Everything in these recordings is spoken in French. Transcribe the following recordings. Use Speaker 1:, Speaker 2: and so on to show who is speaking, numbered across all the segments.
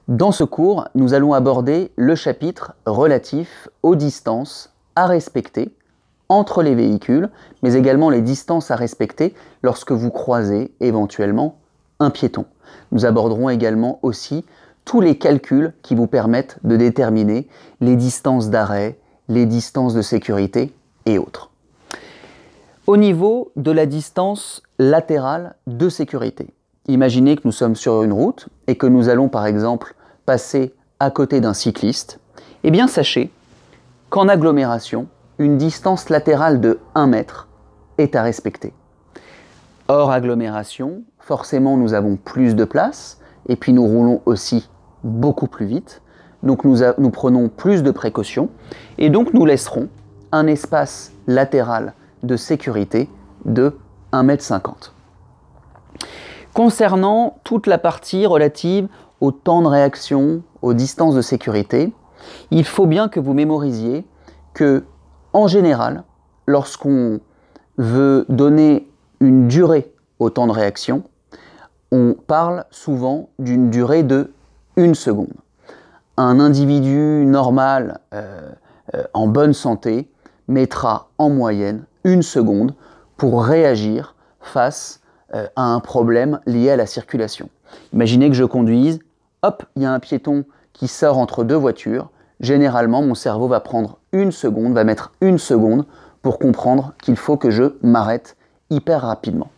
Speaker 1: Dans ce cours, nous allons aborder le chapitre relatif aux distances à respecter entre les véhicules, mais également les distances à respecter lorsque vous croisez éventuellement un piéton. Nous aborderons également aussi tous les calculs qui vous permettent de déterminer les distances d'arrêt, les distances de sécurité et autres. Au niveau de la distance latérale de sécurité, imaginez que nous sommes sur une route et que nous allons par exemple passer à côté d'un cycliste. Eh bien sachez qu'en agglomération, une distance latérale de 1 mètre est à respecter. Hors agglomération, forcément nous avons plus de place et puis nous roulons aussi beaucoup plus vite. Donc nous prenons plus de précautions et donc nous laisserons un espace latéral de sécurité de 1,50 m. Concernant toute la partie relative au temps de réaction, aux distances de sécurité, il faut bien que vous mémorisiez que, en général, lorsqu'on veut donner une durée au temps de réaction, on parle souvent d'une durée de 1 seconde. Un individu normal, en bonne santé, mettra en moyenne 1 seconde pour réagir face à un problème lié à la circulation. Imaginez que je conduise, hop, il y a un piéton qui sort entre deux voitures. Généralement, mon cerveau va prendre 1 seconde, va mettre 1 seconde pour comprendre qu'il faut que je m'arrête hyper rapidement.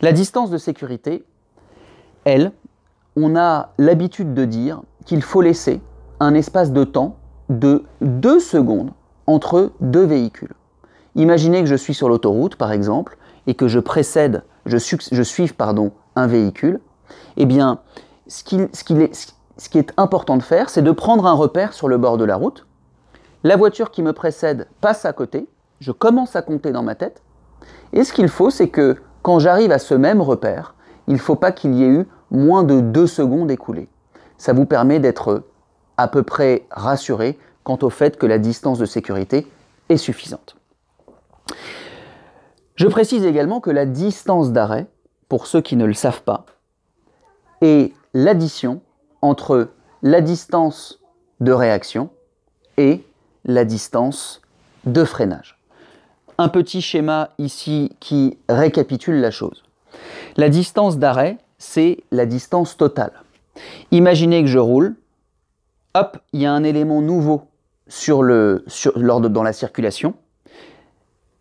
Speaker 1: La distance de sécurité, elle, on a l'habitude de dire qu'il faut laisser un espace de temps de 2 secondes entre deux véhicules. Imaginez que je suis sur l'autoroute, par exemple, et que je suive un véhicule. Eh bien, ce qui est important de faire, c'est de prendre un repère sur le bord de la route. La voiture qui me précède passe à côté, je commence à compter dans ma tête. Et ce qu'il faut, c'est que quand j'arrive à ce même repère, il ne faut pas qu'il y ait eu moins de 2 secondes écoulées. Ça vous permet d'être à peu près rassuré quant au fait que la distance de sécurité est suffisante. Je précise également que la distance d'arrêt, pour ceux qui ne le savent pas, est l'addition entre la distance de réaction et la distance de freinage. Un petit schéma ici qui récapitule la chose. La distance d'arrêt, c'est la distance totale. Imaginez que je roule, hop, il y a un élément nouveau dans la circulation.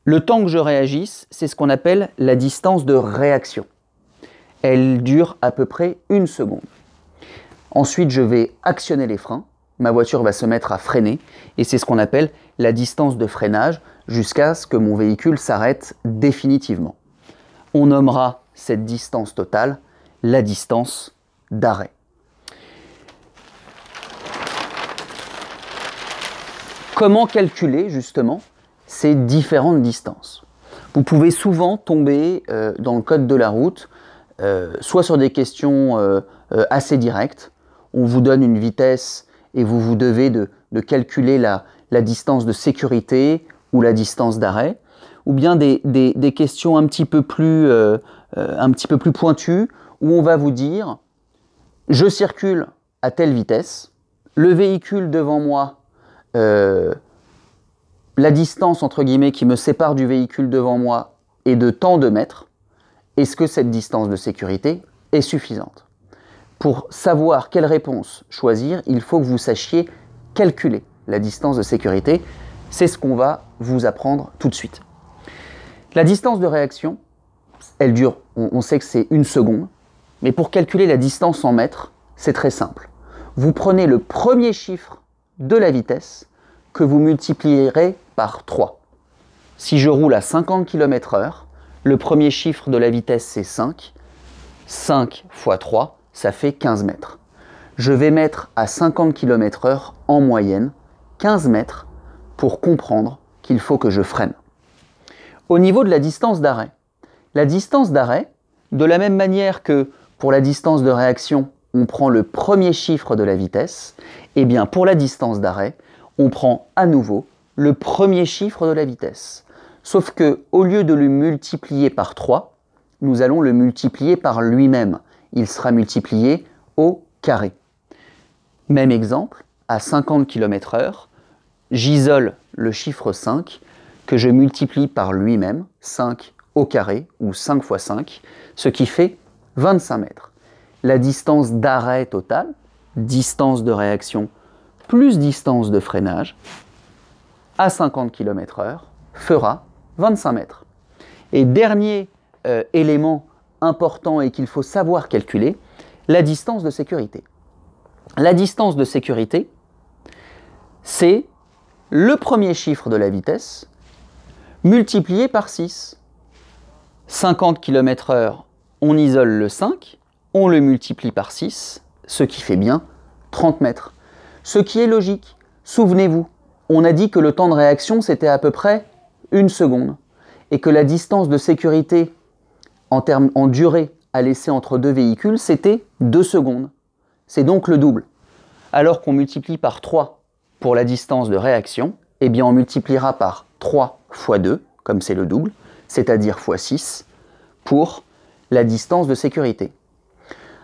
Speaker 1: Le temps que je réagisse, c'est ce qu'on appelle la distance de réaction. Elle dure à peu près 1 seconde. Ensuite, je vais actionner les freins. Ma voiture va se mettre à freiner et c'est ce qu'on appelle la distance de freinage jusqu'à ce que mon véhicule s'arrête définitivement. On nommera cette distance totale la distance d'arrêt. Comment calculer justement ces différentes distances? Vous pouvez souvent tomber dans le code de la route, soit sur des questions assez directes. On vous donne une vitesse et vous devez de calculer la distance de sécurité ou la distance d'arrêt, ou bien des questions un petit peu plus pointues où on va vous dire « je circule à telle vitesse, le véhicule devant moi, la distance entre guillemets qui me sépare du véhicule devant moi est de tant de mètres, est-ce que cette distance de sécurité est suffisante ?» Pour savoir quelle réponse choisir, il faut que vous sachiez calculer la distance de sécurité. C'est ce qu'on va vous apprendre tout de suite. La distance de réaction, elle dure, on sait que c'est 1 seconde, mais pour calculer la distance en mètres, c'est très simple. Vous prenez le premier chiffre de la vitesse que vous multiplierez par 3. Si je roule à 50 km/h, le premier chiffre de la vitesse c'est 5. 5 fois 3, ça fait 15 mètres. Je vais mettre à 50 km/h en moyenne 15 mètres pour comprendre qu'il faut que je freine. Au niveau de la distance d'arrêt, de la même manière que pour la distance de réaction, on prend le premier chiffre de la vitesse, et bien pour la distance d'arrêt, on prend à nouveau le premier chiffre de la vitesse. Sauf que au lieu de le multiplier par 3, nous allons le multiplier par lui-même. Il sera multiplié au carré. Même exemple, à 50 km/h, j'isole le chiffre 5 que je multiplie par lui-même, 5 au carré, ou 5 fois 5, ce qui fait 25 mètres. La distance d'arrêt totale, distance de réaction plus distance de freinage, à 50 km/h, fera 25 mètres. Et dernier élément important et qu'il faut savoir calculer, la distance de sécurité. La distance de sécurité, c'est le premier chiffre de la vitesse multiplié par 6. 50 km/h, on isole le 5, on le multiplie par 6, ce qui fait bien 30 mètres. Ce qui est logique. Souvenez-vous, on a dit que le temps de réaction, c'était à peu près 1 seconde, et que la distance de sécurité en durée à laisser entre deux véhicules, c'était 2 secondes. C'est donc le double. Alors qu'on multiplie par 3 pour la distance de réaction, eh bien on multipliera par 3 fois 2, comme c'est le double, c'est-à-dire fois 6, pour la distance de sécurité.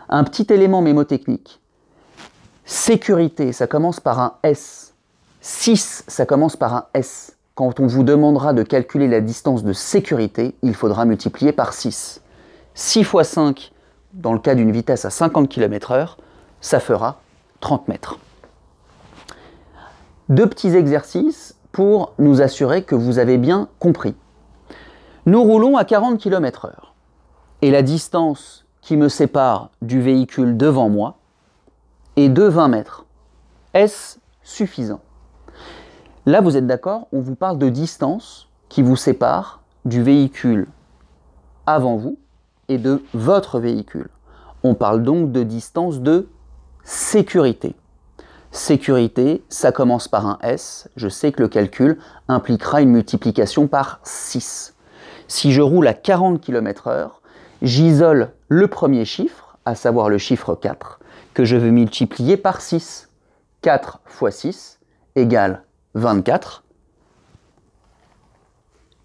Speaker 1: Un petit élément mémotechnique. Sécurité, ça commence par un S. 6, ça commence par un S. Quand on vous demandera de calculer la distance de sécurité, il faudra multiplier par 6. 6 fois 5, dans le cas d'une vitesse à 50 km/h, ça fera 30 mètres. Deux petits exercices pour nous assurer que vous avez bien compris. Nous roulons à 40 km/h et la distance qui me sépare du véhicule devant moi est de 20 mètres. Est-ce suffisant? Là, vous êtes d'accord, on vous parle de distance qui vous sépare du véhicule avant vous et de votre véhicule. On parle donc de distance de sécurité. Sécurité, ça commence par un S. Je sais que le calcul impliquera une multiplication par 6. Si je roule à 40 km/h, j'isole le premier chiffre, à savoir le chiffre 4, que je veux multiplier par 6. 4 fois 6 égale 24.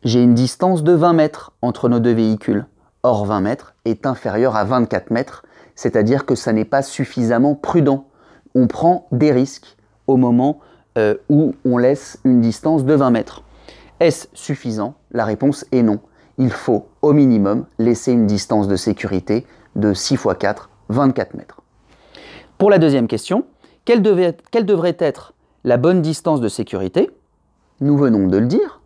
Speaker 1: J'ai une distance de 20 mètres entre nos deux véhicules. Or, 20 mètres est inférieur à 24 mètres, c'est-à-dire que ça n'est pas suffisamment prudent. On prend des risques au moment où on laisse une distance de 20 mètres. Est-ce suffisant? La réponse est non. Il faut au minimum laisser une distance de sécurité de 6 fois 4, 24 mètres. Pour la deuxième question, quelle devrait être la bonne distance de sécurité? Nous venons de le dire,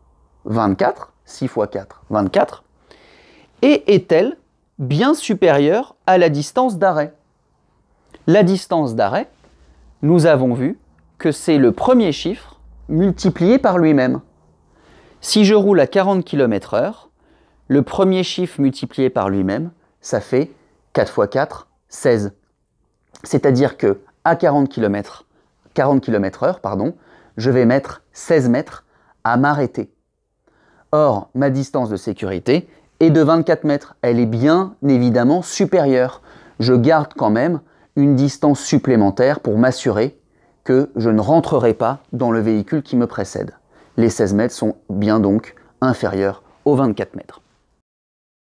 Speaker 1: 24, 6 fois 4, 24. Et est-elle bien supérieure à la distance d'arrêt? La distance d'arrêt, nous avons vu que c'est le premier chiffre multiplié par lui-même. Si je roule à 40 km/h, le premier chiffre multiplié par lui-même, ça fait 4 fois 4, 16. C'est-à-dire que à 40 km/h, je vais mettre 16 mètres à m'arrêter. Or, ma distance de sécurité est de 24 mètres. Elle est bien évidemment supérieure. Je garde quand même une distance supplémentaire pour m'assurer que je ne rentrerai pas dans le véhicule qui me précède. Les 16 mètres sont bien donc inférieurs aux 24 mètres.